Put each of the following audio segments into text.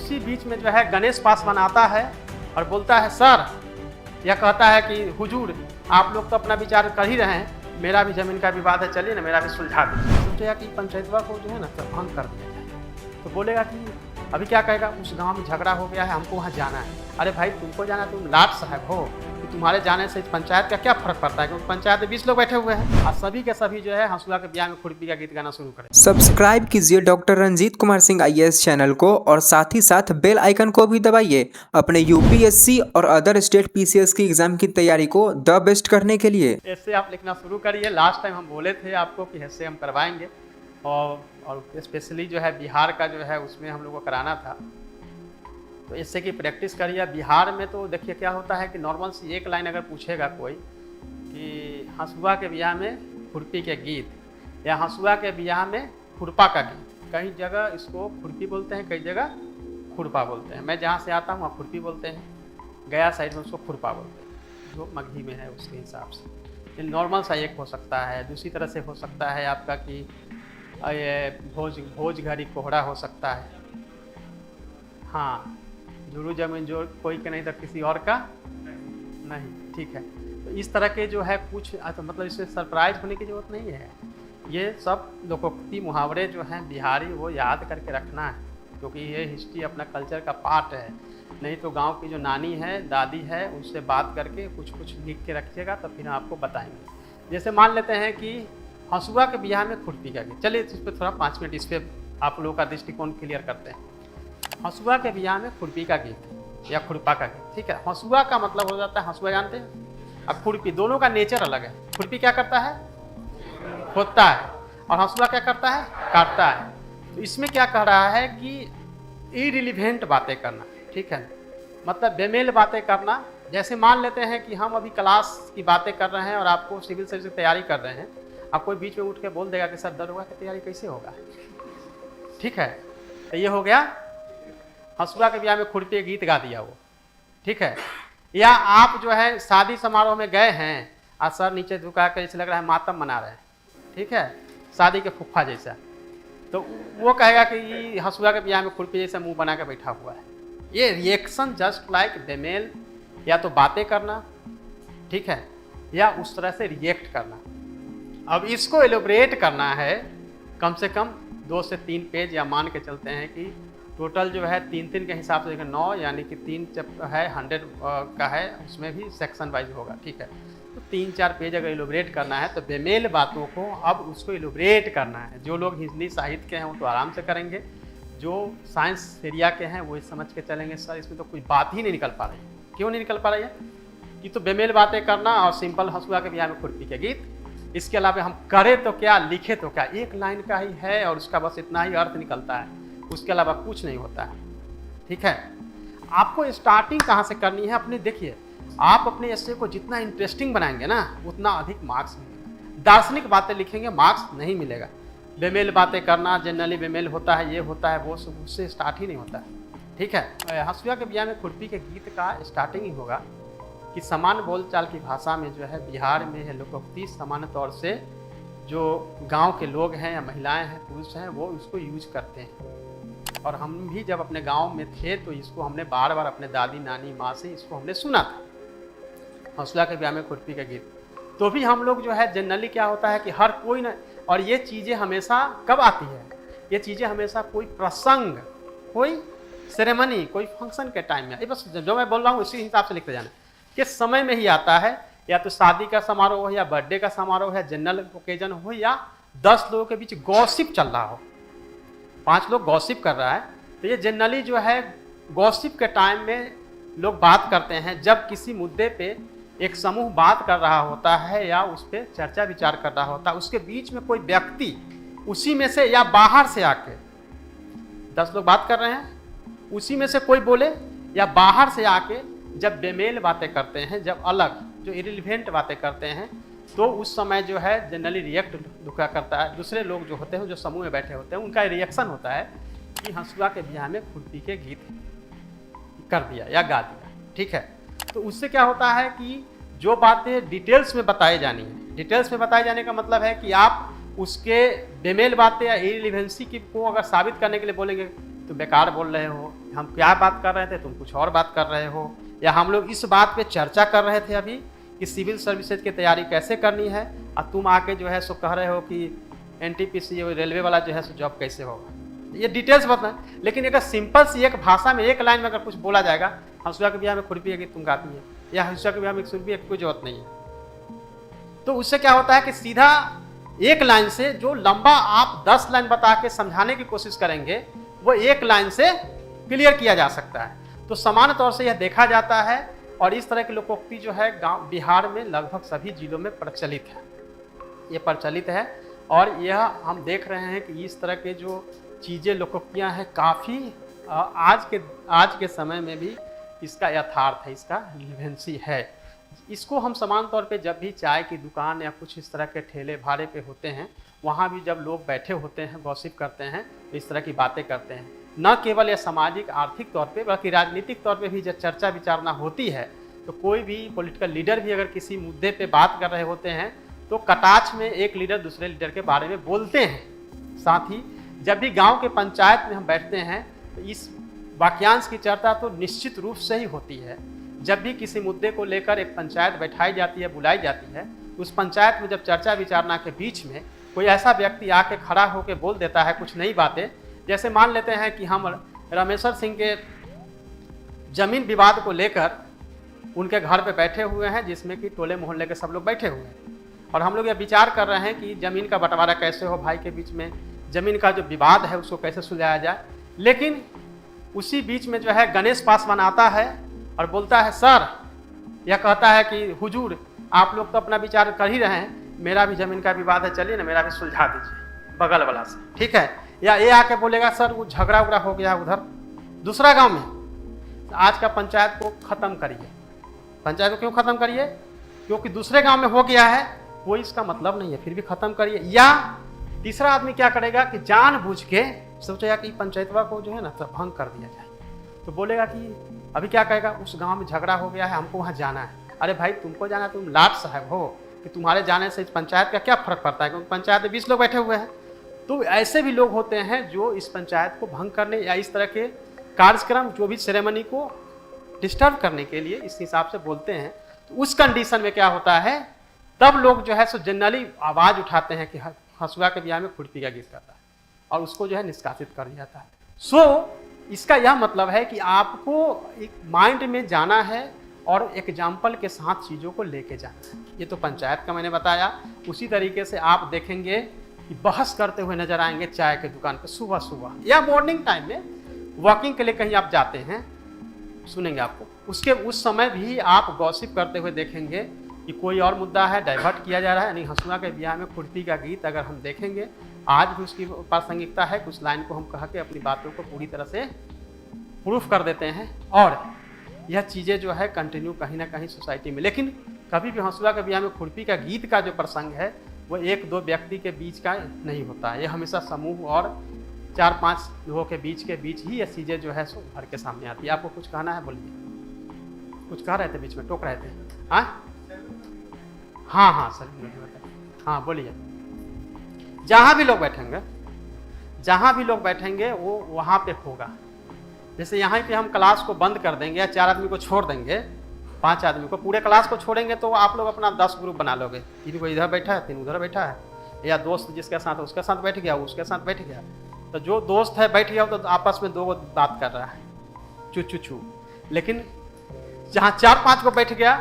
उसी बीच में जो है गणेश पासवान आता है और बोलता है सर, यह कहता है कि हुजूर आप लोग तो अपना विचार कर ही रहे हैं, मेरा भी ज़मीन का विवाद है, चलिए ना मेरा भी सुलझा दीजिए। सोचेगा कि पंचायतवा को जो है ना तो भंग कर दिया जाए। तो बोलेगा कि अभी क्या कहेगा, उस गांव में झगड़ा हो गया है, हमको वहाँ जाना है। अरे भाई तुमको जाना, तुम लाट साहब हो, कि तुम्हारे जाने से पंचायत का क्या फर्क पड़ता है, क्योंकि पंचायत में 20 लोग बैठे हुए हैं। और सभी के सभी जो है हंसुआ के ब्याह में खुरपी का गीत गाना शुरू करें। सब्सक्राइब कीजिए doctor Ranjeet Kumar Singh IAS channel को और साथ ही साथ बेल आइकन को भी दबाइए अपने UPSC और अदर स्टेट PCS की एग्जाम की तैयारी को द बेस्ट करने के लिए। ऐसे आप लिखना शुरू करिए। लास्ट टाइम हम बोले थे आपको कि ऐसे हम करवाएंगे और स्पेशली जो है बिहार का जो है उसमें हम लोग को कराना था, तो इससे की प्रैक्टिस करिए। बिहार में तो देखिए क्या होता है कि नॉर्मल सी एक लाइन अगर पूछेगा कोई कि हंसुआ के ब्याह में खुरपी के गीत या हंसुआ के ब्याह में खुरपा का गीत, कई जगह इसको खुरपी बोलते हैं, कई जगह खुरपा बोलते हैं। मैं जहाँ से आता हूँ वहाँ खुरपी बोलते हैं, गया साइड में उसको खुरपा बोलते हैं, जो मगही में है उसके हिसाब से। नॉर्मल सा एक हो सकता है, दूसरी तरह से हो सकता है आपका कि ये भोज घड़ी कोहड़ा हो सकता है। हाँ, जुड़ू जमीन जो कोई के नहीं तो किसी और का नहीं, ठीक है। तो इस तरह के जो है कुछ तो मतलब इसमें सरप्राइज होने की ज़रूरत नहीं है। ये सब लोकोक्ति मुहावरे जो हैं बिहारी वो याद करके रखना है, क्योंकि ये हिस्ट्री अपना कल्चर का पार्ट है। नहीं तो गांव की जो नानी है, दादी है, उससे बात करके कुछ कुछ लिख के रखिएगा, तो फिर आपको बताएंगे। जैसे मान लेते हैं कि हंसुआ के ब्याह में खुरपी का गीत, चलिए इस पर थोड़ा 5 मिनट इस पर आप लोगों का दृष्टिकोण क्लियर करते हैं। हंसुआ के ब्याह में खुरपी का गीत या खुरपा का गीत, ठीक है। हंसुआ का मतलब हो जाता है, हंसुआ जानते हैं, और खुरपी दोनों का नेचर अलग है। खुरपी क्या करता है, खोदता है, और हंसुआ क्या करता है, काटता है। तो इसमें क्या कह रहा है कि इरिलीवेंट बातें करना, ठीक है, मतलब बेमेल बातें करना। जैसे मान लेते हैं कि हम अभी क्लास की बातें कर रहे हैं और आपको सिविल सर्विस की तैयारी कर रहे हैं, आप कोई बीच में उठ के बोल देगा कि सर दरोगा की तैयारी कैसे होगा, ठीक है। तो ये हो गया हंसुआ के ब्याह में खुरपी गीत गा दिया वो, ठीक है। या आप जो है शादी समारोह में गए हैं और सर नीचे झुका कर जैसे लग रहा है मातम मना रहे हैं, ठीक है, शादी के फुफ्फा जैसा, तो वो कहेगा कि ये हंसुआ के ब्याह में खुरपी जैसा मुंह बना के बैठा हुआ है। ये रिएक्शन जस्ट लाइक बेमेल, या तो बातें करना, ठीक है, या उस तरह से रिएक्ट करना। अब इसको एलोबरेट करना है कम से कम 2 से 3 पेज, या मान के चलते हैं कि टोटल जो है 3 के हिसाब से 9, यानी कि 3 जब है 100 का है, उसमें भी सेक्शन वाइज होगा, ठीक है। तो 3-4 पेज अगर एलोबरेट करना है तो बेमेल बातों को अब उसको एलोबरेट करना है। जो लोग हिंदी साहित्य के हैं वो तो आराम से करेंगे, जो साइंस एरिया के हैं वो ये समझ के चलेंगे सर इसमें तो कोई बात ही नहीं निकल पा रही है। क्यों नहीं निकल पा रही है कि तो बेमेल बातें करना और सिंपल हंसुआ के ब्याह में खुरपी के गीत। इसके अलावा हम करें तो क्या, लिखे तो क्या, एक लाइन का ही है और उसका बस इतना ही अर्थ निकलता है, उसके अलावा कुछ नहीं होता है, ठीक है। आपको स्टार्टिंग कहाँ से करनी है अपने, देखिए आप अपने एस्से को जितना इंटरेस्टिंग बनाएंगे ना उतना अधिक मार्क्स मिलेगा। दार्शनिक बातें लिखेंगे मार्क्स नहीं मिलेगा। बेमेल बातें करना, जनरली बेमेल होता है, ये होता है, वो सब उससे स्टार्ट ही नहीं होता है, ठीक है। हंसुआ के ब्याह में खुरपी के गीत का स्टार्टिंग ही होगा कि समान बोलचाल की भाषा में जो है बिहार में है लोकोक्ति, सामान्य तौर से जो गांव के लोग हैं या महिलाएं हैं, पुरुष हैं, वो इसको यूज करते हैं। और हम भी जब अपने गांव में थे तो इसको हमने बार बार अपने दादी नानी माँ से इसको हमने सुना था, हंसुआ के ब्याह में खुरपी का गीत। तो भी हम लोग जो है जनरली क्या होता है कि हर कोई ना, और ये चीज़ें हमेशा कब आती है, ये चीज़ें हमेशा कोई प्रसंग, कोई सेरेमनी, कोई फंक्शन के टाइम में, ये बस जो मैं बोल रहा हूँ उसी हिसाब से लिखते जाना, किस समय में ही आता है। या तो शादी का समारोह हो, या बर्थडे का समारोह है, जनरल ओकेजन हो, या 10 लोगों के बीच गॉसिप चल रहा हो, 5 लोग गॉसिप कर रहा है, तो ये जनरली जो है गॉसिप के टाइम में लोग बात करते हैं। जब किसी मुद्दे पे एक समूह बात कर रहा होता है या उस पर चर्चा विचार कर रहा होता है, उसके बीच में कोई व्यक्ति उसी में से या बाहर से आके, 10 लोग बात कर रहे हैं, उसी में से कोई बोले या बाहर से आके जब बेमेल बातें करते हैं, जब अलग जो इरिलीवेंट बातें करते हैं, तो उस समय जो है जनरली रिएक्ट दुखा करता है। दूसरे लोग जो होते हैं, जो समूह में बैठे होते हैं, उनका रिएक्शन होता है कि हंसुआ के ब्याह में खुरपी के गीत कर दिया या गा दिया, ठीक है। तो उससे क्या होता है कि जो बातें डिटेल्स में बताई जानी है, डिटेल्स में बताए जाने का मतलब है कि आप उसके बेमेल बातें या इरिलीवेंसी को अगर साबित करने के लिए बोलेंगे तो बेकार बोल रहे हो, हम क्या बात कर रहे थे, तुम कुछ और बात कर रहे हो, या हम लोग इस बात पे चर्चा कर रहे थे अभी कि सिविल सर्विसेज की तैयारी कैसे करनी है, और तुम आके जो है सो कह रहे हो कि NTPC रेलवे वाला जो है सो जॉब कैसे होगा। ये डिटेल्स बताएं, लेकिन अगर सिंपल सी एक भाषा में एक लाइन में अगर कुछ बोला जाएगा, हंसुआ के बिहार में खुरपी है तुम गाती है, या हंसुआ के बिहार में खुरपी है कोई जरूरत नहीं है, तो उससे क्या होता है कि सीधा एक लाइन से जो लंबा आप 10 लाइन बता के समझाने की कोशिश करेंगे, वो एक लाइन से क्लियर किया जा सकता है। तो सामान्य तौर से यह देखा जाता है, और इस तरह की लोकोक्ति जो है गांव बिहार में लगभग सभी जिलों में प्रचलित है, ये प्रचलित है। और यह हम देख रहे हैं कि इस तरह के जो चीज़ें लोकोक्तियाँ हैं काफ़ी आज के समय में भी इसका यथार्थ है, इसका रिलेवेंसी है। इसको हम समान तौर पे जब भी चाय की दुकान या कुछ इस तरह के ठेले भाड़े पे होते हैं, वहाँ भी जब लोग बैठे होते हैं, गॉसिप करते हैं, तो इस तरह की बातें करते हैं। न केवल यह सामाजिक आर्थिक तौर पे बल्कि राजनीतिक तौर पे भी जब चर्चा विचारना होती है, तो कोई भी पॉलिटिकल लीडर भी अगर किसी मुद्दे पे बात कर रहे होते हैं, तो कटाक्ष में एक लीडर दूसरे लीडर के बारे में बोलते हैं। साथ ही जब भी गाँव के पंचायत में हम बैठते हैं, तो इस वाक्यांश की चर्चा तो निश्चित रूप से ही होती है। जब भी किसी मुद्दे को लेकर एक पंचायत बैठाई जाती है, बुलाई जाती है, उस पंचायत में जब चर्चा विचारना के बीच में कोई ऐसा व्यक्ति आके खड़ा होकर बोल देता है कुछ नई बातें, जैसे मान लेते हैं कि हम रामेश्वर सिंह के जमीन विवाद को लेकर उनके घर पे बैठे हुए हैं, जिसमें कि टोले मोहल्ले के सब लोग बैठे हुए हैं, और हम लोग ये विचार कर रहे हैं कि ज़मीन का बंटवारा कैसे हो, भाई के बीच में ज़मीन का जो विवाद है उसको कैसे सुलझाया जाए। लेकिन उसी बीच में जो है गणेश पासवान आता है और बोलता है सर, यह कहता है कि हुजूर आप लोग तो अपना विचार कर ही रहे हैं, मेरा भी ज़मीन का विवाद है, चलिए ना मेरा भी सुलझा दीजिए बगल वाला से, ठीक है। या ये आके बोलेगा सर वो झगड़ा उगड़ा हो गया उधर दूसरा गांव में, आज का पंचायत को ख़त्म करिए। पंचायत को क्यों ख़त्म करिए? क्योंकि दूसरे गांव में हो गया है, कोई इसका मतलब नहीं है, फिर भी ख़त्म करिए। या तीसरा आदमी क्या करेगा कि जानबूझ के सोचेगा कि पंचायतवा को जो है ना तो भंग कर दिया जाए, तो बोलेगा कि अभी क्या कहेगा, उस गांव में झगड़ा हो गया है, हमको वहाँ जाना है। अरे भाई तुमको जाना है, तुम लाट साहब हो कि तुम्हारे जाने से इस पंचायत का क्या फ़र्क पड़ता है, क्योंकि पंचायत में 20 लोग बैठे हुए हैं। तो ऐसे भी लोग होते हैं जो इस पंचायत को भंग करने या इस तरह के कार्यक्रम जो भी सेरेमनी को डिस्टर्ब करने के लिए इस हिसाब से बोलते हैं। तो उस कंडीशन में क्या होता है, तब लोग जो है सो जनरली आवाज़ उठाते हैं कि हंसुआ के ब्याह में खुरपी का गीत करता है, और उसको जो है निष्कासित कर दिया जाता है। सो इसका यह मतलब है कि आपको एक माइंड में जाना है और एग्जाम्पल के साथ चीज़ों को लेके जाना है। ये तो पंचायत का मैंने बताया। उसी तरीके से आप देखेंगे कि बहस करते हुए नजर आएंगे चाय के दुकान पे सुबह सुबह या मॉर्निंग टाइम में वॉकिंग के लिए कहीं आप जाते हैं, सुनेंगे आपको उसके उस समय भी आप गॉसिप करते हुए देखेंगे कि कोई और मुद्दा है, डाइवर्ट किया जा रहा है। यानी हंसुआ के ब्याह में खुरपी का गीत अगर हम देखेंगे, आज भी उसकी प्रासंगिकता है। कुछ लाइन को हम कह के अपनी बातों को पूरी तरह से प्रूफ कर देते हैं, और यह चीज़ें जो है कंटिन्यू कहीं ना कहीं सोसाइटी में। लेकिन कभी भी हंसुआ के ब्याह में खुरपी का गीत का जो प्रसंग है वो एक दो व्यक्ति के बीच का नहीं होता है, ये हमेशा समूह और 4-5 लोगों के बीच ही ये चीज़ें जो है सो भर के सामने आती है। आपको कुछ कहना है, बोलिए। कुछ कह रहे थे, बीच में टोक रहे थे। हाँ सर, हाँ बोलिए। जहाँ भी लोग बैठेंगे वो वहाँ पे होगा। जैसे यहाँ पे हम क्लास को बंद कर देंगे या 4 आदमी को छोड़ देंगे, 5 आदमी को, पूरे क्लास को छोड़ेंगे तो आप लोग अपना 10 ग्रुप बना लोगे। 3 को इधर बैठा है, 3 उधर बैठा है, या दोस्त जिसके साथ है उसके साथ बैठ गया, उसके साथ बैठ गया। तो जो दोस्त है बैठ गया तो आपस में 2 बात कर रहा है, चू। लेकिन जहाँ 4-5 को बैठ गया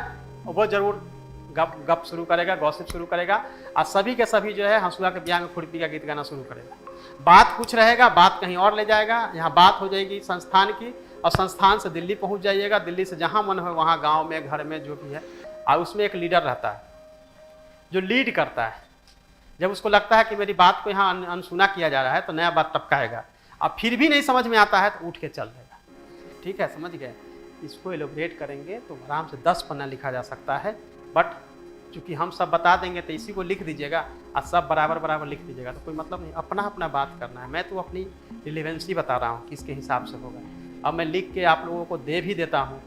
वो जरूर गप शुरू करेगा, गॉसिप शुरू करेगा, और सभी के सभी जो है हंसुआ के ब्याह में खुरपी का गीत गाना शुरू करेगा। बात कुछ रहेगा, बात कहीं और ले जाएगा। यहाँ बात हो जाएगी संस्थान की, और संस्थान से दिल्ली पहुँच जाइएगा, दिल्ली से जहाँ मन हो वहाँ गाँव में, घर में, जो भी है। और उसमें एक लीडर रहता है जो लीड करता है। जब उसको लगता है कि मेरी बात को यहाँ अनसुना किया जा रहा है तो नया बात टपकाएगा, अब फिर भी नहीं समझ में आता है तो उठ के चल देगा। ठीक है, समझ गए। इसको एलोबरेट करेंगे तो आराम से 10 पन्ना लिखा जा सकता है, बट चूँकि हम सब बता देंगे तो इसी को लिख दीजिएगा और सब बराबर लिख दीजिएगा तो कोई मतलब नहीं। अपना बात करना है। मैं तो अपनी रिलेवेंसी बता रहा हूँ किसके हिसाब से होगा। अब मैं लिख के आप लोगों को दे भी देता हूँ,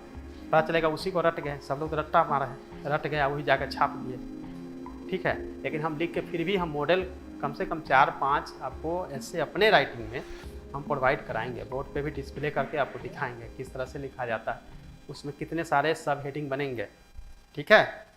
पता चलेगा उसी को रट गए, सब लोग तो रट्टा मारा है, रट गया, वही जाकर छाप दिए। ठीक है, लेकिन हम लिख के फिर भी हम मॉडल कम से कम 4-5 आपको ऐसे अपने राइटिंग में हम प्रोवाइड कराएंगे, बोर्ड पे भी डिस्प्ले करके आपको दिखाएंगे किस तरह से लिखा जाता है, उसमें कितने सारे सब हेडिंग बनेंगे। ठीक है।